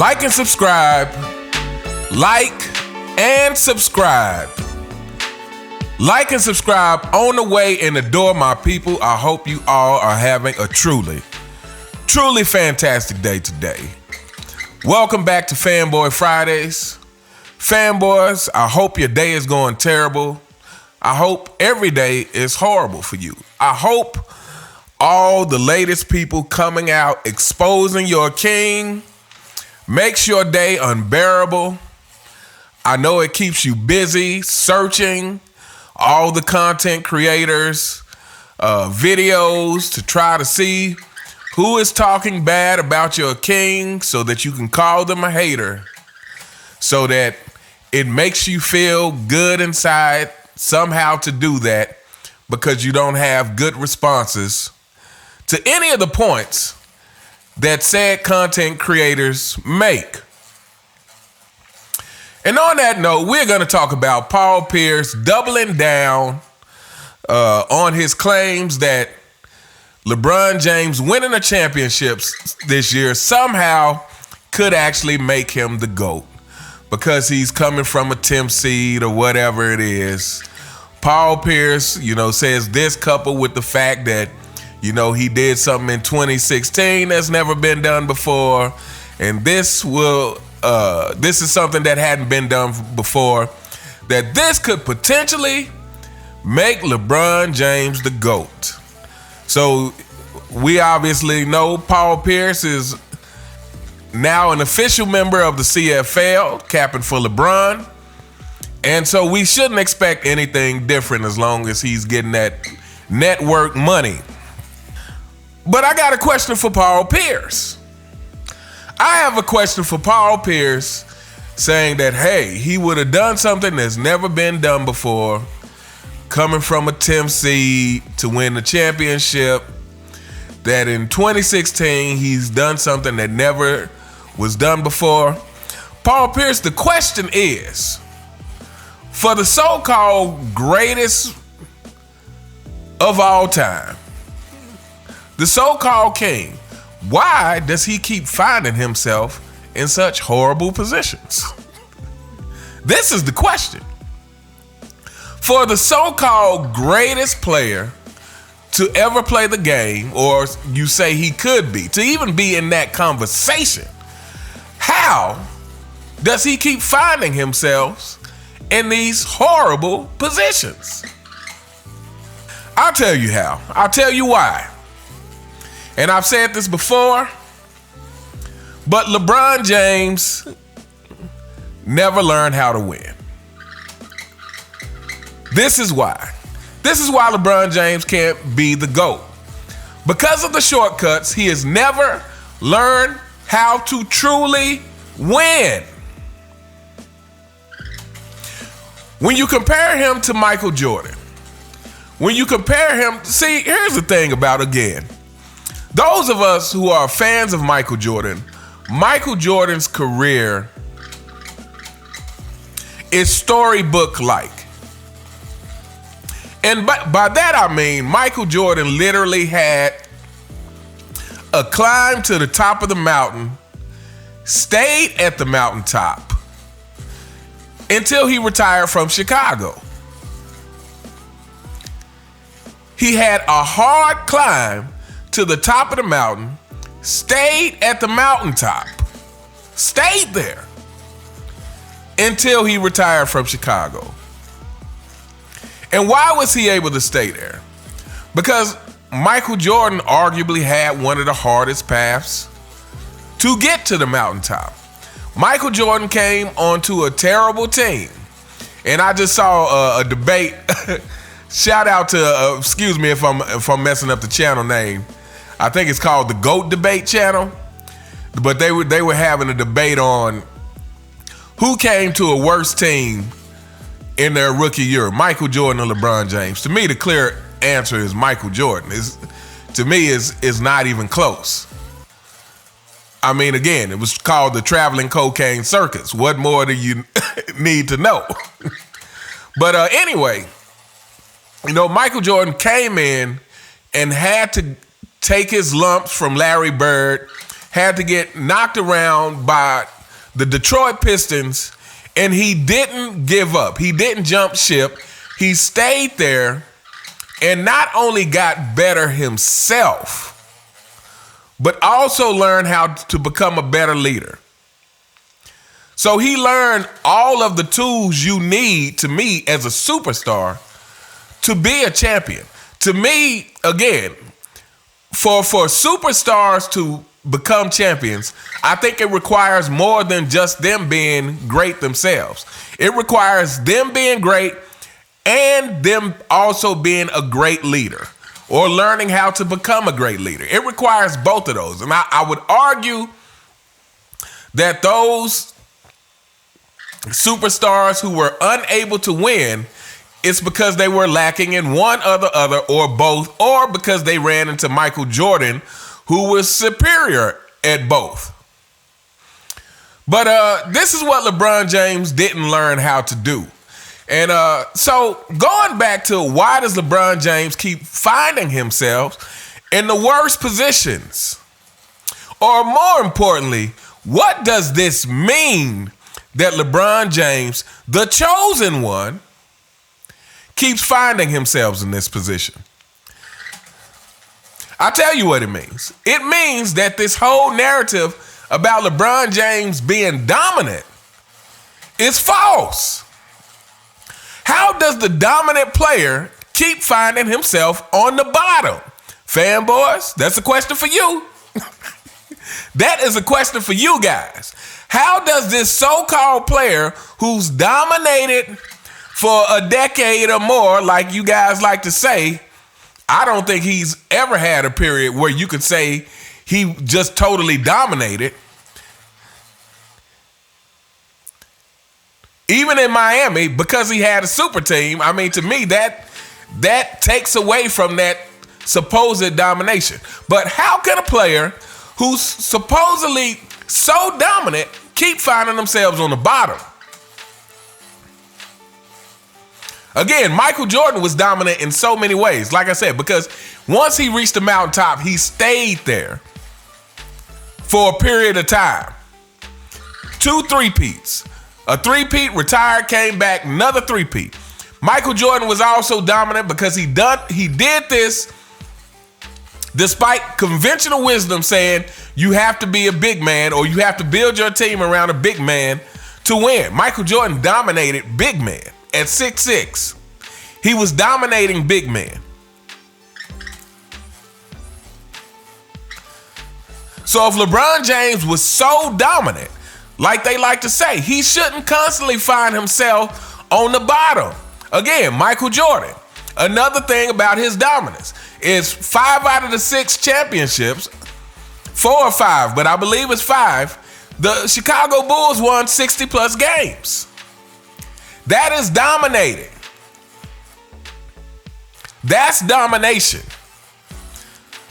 Like and subscribe. Like and subscribe. Like and subscribe on the way in the door, my people. I hope you all are having a truly fantastic day today. Welcome back to Fanboy Fridays. Fanboys, I hope your day is going terrible. I hope every day is horrible for you. I hope all the latest people coming out exposing your king makes your day unbearable. I know it keeps you busy searching all the content creators, videos to try to see who is talking bad about your king so that you can call them a hater, so that it makes you feel good inside somehow to do that because you don't have good responses to any of the points that said content creators make. And on that note, we're going to talk about Paul Pierce doubling down on his claims that LeBron James winning the championships this year somehow could actually make him the GOAT because he's coming from a 10th seed or whatever it is. Paul Pierce, says this coupled with the fact that, he did something in 2016 that's never been done before. And this is something that hadn't been done before, that this could potentially make LeBron James the GOAT. So we obviously know Paul Pierce is now an official member of the CFL, capping for LeBron. And so we shouldn't expect anything different as long as he's getting that network money. But I got a question for Paul Pierce. I have a question for Paul Pierce saying that, hey, he would have done something that's never been done before, coming from a 10th seed to win the championship, that in 2016 he's done something that never was done before. Paul Pierce, the question is, for the so-called greatest of all time, the so-called king, why does he keep finding himself in such horrible positions? This is the question. For the so-called greatest player to ever play the game, or you say he could be, to even be in that conversation, how does he keep finding himself in these horrible positions? I'll tell you how. I'll tell you why. And I've said this before, but LeBron James never learned how to win. This is why. This is why LeBron James can't be the GOAT. Because of the shortcuts, he has never learned how to truly win. When you compare him to Michael Jordan, here's the thing about, again, those of us who are fans of Michael Jordan's career is storybook-like. And by that I mean Michael Jordan literally had a climb to the top of the mountain, stayed at the mountaintop until he retired from Chicago. He had a hard climb to the top of the mountain, stayed at the mountaintop, stayed there until he retired from Chicago. And why was he able to stay there? Because Michael Jordan arguably had one of the hardest paths to get to the mountaintop. Michael Jordan came onto a terrible team. And I just saw a debate. Shout out to, excuse me if I'm messing up the channel name. I think it's called the GOAT Debate channel. But they were having a debate on who came to a worse team in their rookie year, Michael Jordan or LeBron James. To me, the clear answer is Michael Jordan. To me, is not even close. I mean, again, it was called the traveling cocaine circus. What more do you need to know? But anyway, Michael Jordan came in and had to take his lumps from Larry Bird, had to get knocked around by the Detroit Pistons, and he didn't give up. He didn't jump ship. He stayed there and not only got better himself, but also learned how to become a better leader. So he learned all of the tools you need to me as a superstar to be a champion. To me, again, for superstars to become champions, I think it requires more than just them being great themselves. It requires them being great and them also being a great leader or learning how to become a great leader. It requires both of those. And I would argue that those superstars who were unable to win, it's because they were lacking in one other or both, or because they ran into Michael Jordan, who was superior at both. But this is what LeBron James didn't learn how to do. And so going back to why does LeBron James keep finding himself in the worst positions? Or more importantly, what does this mean that LeBron James, the chosen one, keeps finding himself in this position? I'll tell you what it means. It means that this whole narrative about LeBron James being dominant is false. How does the dominant player keep finding himself on the bottom? Fanboys, that's a question for you. That is a question for you guys. How does this so-called player who's dominated for a decade or more, like you guys like to say, I don't think he's ever had a period where you could say he just totally dominated. Even in Miami, because he had a super team, I mean, to me, that takes away from that supposed domination. But how can a player who's supposedly so dominant keep finding themselves on the bottom? Again, Michael Jordan was dominant in so many ways, like I said, because once he reached the mountaintop, he stayed there for a period of time. 2 three-peats. A three-peat, retired, came back, another three-peat. Michael Jordan was also dominant because he did this despite conventional wisdom saying you have to be a big man or you have to build your team around a big man to win. Michael Jordan dominated big men at 6'6". He was dominating big men. So if LeBron James was so dominant, like they like to say, he shouldn't constantly find himself on the bottom. Again, Michael Jordan. Another thing about his dominance is 5 out of the 6 championships, 4 or 5, but I believe it's 5, the Chicago Bulls won 60 plus games. That is dominating. That's domination.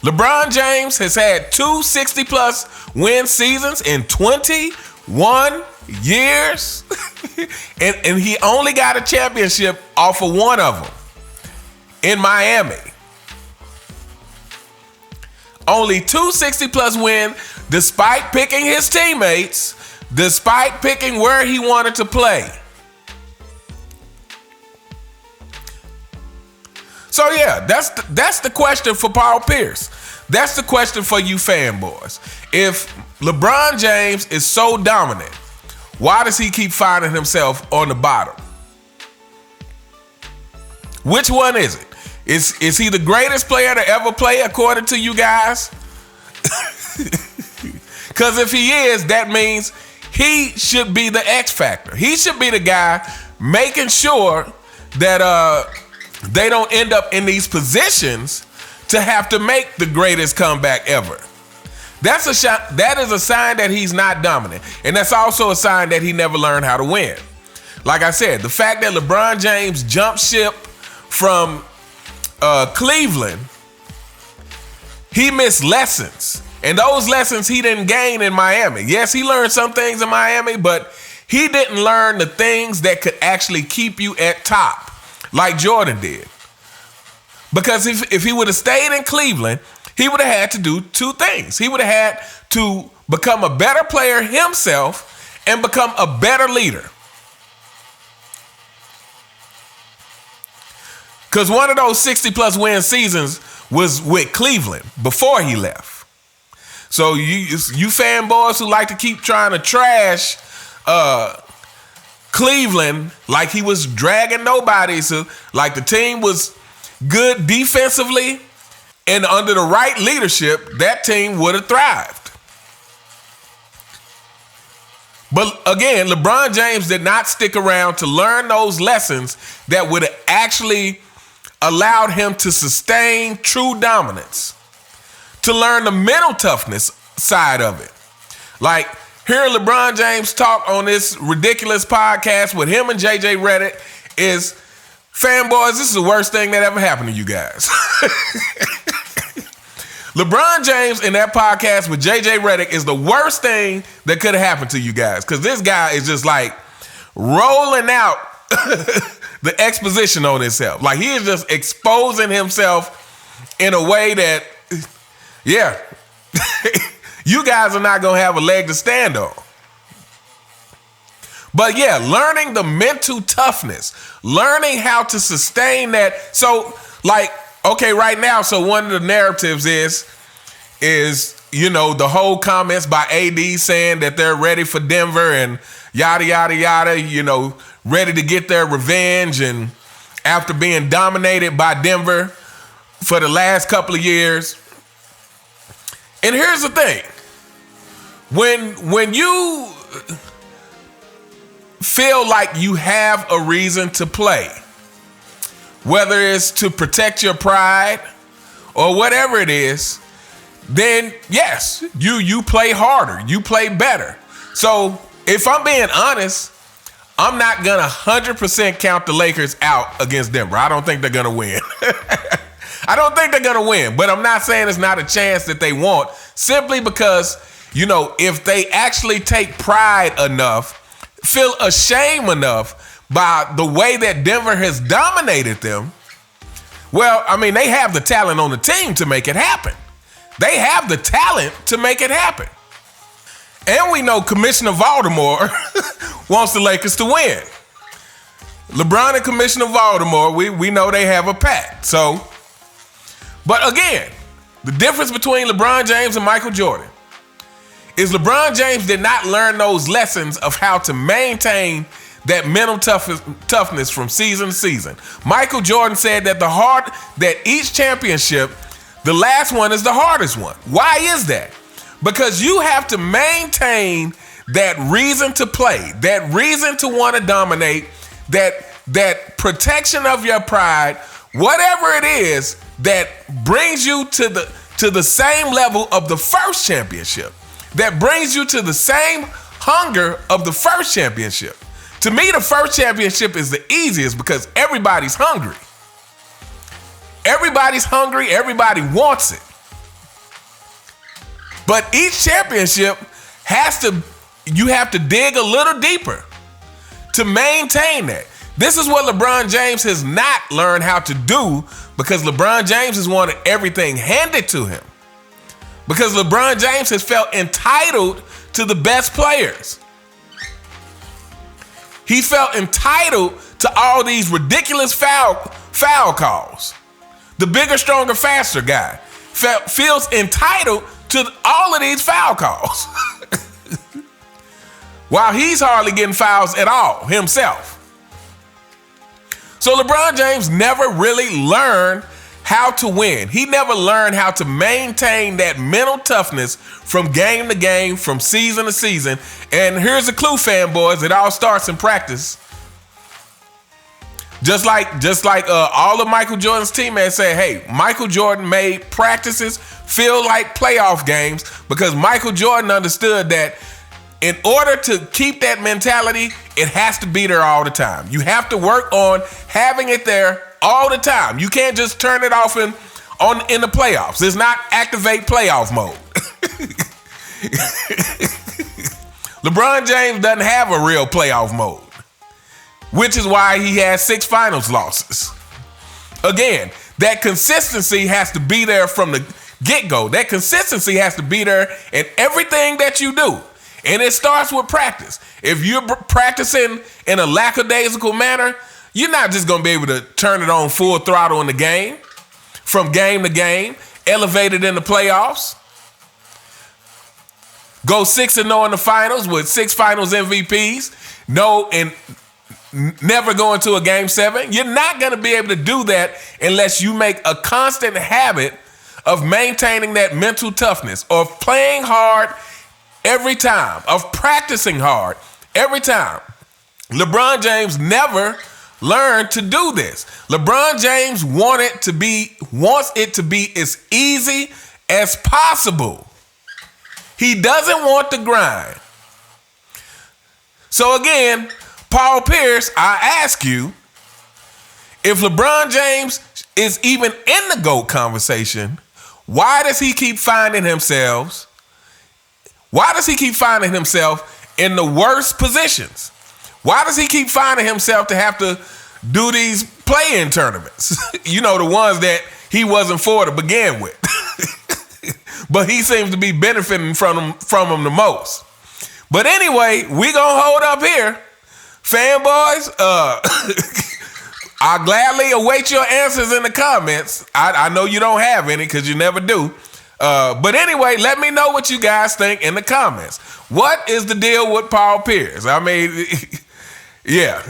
LeBron James has had 2 60 plus win seasons in 21 years. and he only got a championship off of one of them in Miami. Only 2 60 plus win despite picking his teammates, despite picking where he wanted to play. So yeah, that's the question for Paul Pierce. That's the question for you fanboys. If LeBron James is so dominant, why does he keep finding himself on the bottom? Which one is it? Is he the greatest player to ever play according to you guys? Because if he is, that means he should be the X factor. He should be the guy making sure that they don't end up in these positions to have to make the greatest comeback ever. That is a sign that he's not dominant. And that's also a sign that he never learned how to win. Like I said, the fact that LeBron James jumped ship from Cleveland, he missed lessons. And those lessons he didn't gain in Miami. Yes, he learned some things in Miami, but he didn't learn the things that could actually keep you at top like Jordan did. Because if he would have stayed in Cleveland, he would have had to do two things. He would have had to become a better player himself and become a better leader. Because one of those 60-plus win seasons was with Cleveland before he left. So you fanboys who like to keep trying to trash Cleveland like he was dragging nobody, so like the team was good defensively, and under the right leadership, that team would have thrived. But again, LeBron James did not stick around to learn those lessons that would have actually allowed him to sustain true dominance, to learn the mental toughness side of it. Like hearing LeBron James talk on this ridiculous podcast with him and JJ Redick is, fanboys, this is the worst thing that ever happened to you guys. LeBron James in that podcast with JJ Redick is the worst thing that could have happened to you guys, because this guy is just like rolling out the exposition on himself. Like he is just exposing himself in a way that, yeah, you guys are not going to have a leg to stand on. But yeah, learning the mental toughness, learning how to sustain that. So like, okay, right now, so one of the narratives is, you know, the whole comments by AD saying that they're ready for Denver and yada, yada, yada, you know, ready to get their revenge, and after being dominated by Denver for the last couple of years. And here's the thing. When you feel like you have a reason to play, whether it's to protect your pride or whatever it is, then yes, you play harder, you play better. So if I'm being honest, I'm not gonna 100% count the Lakers out against Denver. I don't think they're gonna win. I don't think they're gonna win, but I'm not saying it's not a chance that they won't, simply because, you know, if they actually take pride enough, feel ashamed enough by the way that Denver has dominated them, well, I mean, they have the talent on the team to make it happen. They have the talent to make it happen. And we know Commissioner Baltimore wants the Lakers to win. LeBron and Commissioner Baltimore, we know they have a pact. So, but again, the difference between LeBron James and Michael Jordan is LeBron James did not learn those lessons of how to maintain that mental toughness from season to season. Michael Jordan said that each championship, the last one is the hardest one. Why is that? Because you have to maintain that reason to play, that reason to want to dominate, that protection of your pride, whatever it is that brings you to the same level of the first championship, that brings you to the same hunger of the first championship. To me, the first championship is the easiest because everybody's hungry. Everybody's hungry, everybody wants it. But each championship you have to dig a little deeper to maintain that. This is what LeBron James has not learned how to do, because LeBron James has wanted everything handed to him. Because LeBron James has felt entitled to the best players. He felt entitled to all these ridiculous foul calls. The bigger, stronger, faster guy feels entitled to all of these foul calls. While he's hardly getting fouls at all himself. So LeBron James never really learned how to win. He never learned how to maintain that mental toughness from game to game, from season to season. And here's a clue, fanboys, it all starts in practice. Just like all of Michael Jordan's teammates say, hey, Michael Jordan made practices feel like playoff games, because Michael Jordan understood that in order to keep that mentality, it has to be there all the time. You have to work on having it there all the time. You can't just turn it off in the playoffs. It's not activate playoff mode. LeBron James doesn't have a real playoff mode, which is why he has 6 finals losses. Again, that consistency has to be there from get-go. That consistency has to be there in everything that you do. And it starts with practice. If you're practicing in a lackadaisical manner, you're not just going to be able to turn it on full throttle in the game, from game to game, elevate it in the playoffs, go 6-0 in the finals with 6 finals MVPs, and never go into a game 7. You're not going to be able to do that unless you make a constant habit of maintaining that mental toughness, of playing hard every time, of practicing hard every time. LeBron James never learned to do this. LeBron James wants it to be as easy as possible. He doesn't want the grind. So again, Paul Pierce, I ask you, if LeBron James is even in the GOAT conversation, why does he keep finding himself in the worst positions? Why does he keep finding himself to have to do these play-in tournaments? The ones that he wasn't for to begin with. But he seems to be benefiting from them the most. But anyway, we gonna hold up here. Fanboys, I'll gladly await your answers in the comments. I know you don't have any because you never do. But anyway, let me know what you guys think in the comments. What is the deal with Paul Pierce? I mean, yeah,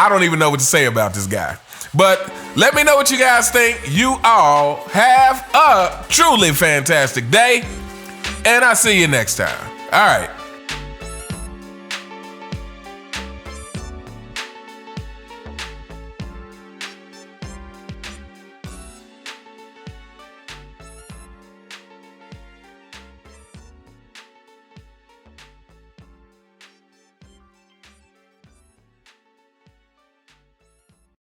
I don't even know what to say about this guy. But let me know what you guys think. You all have a truly fantastic day, and I'll see you next time. All right.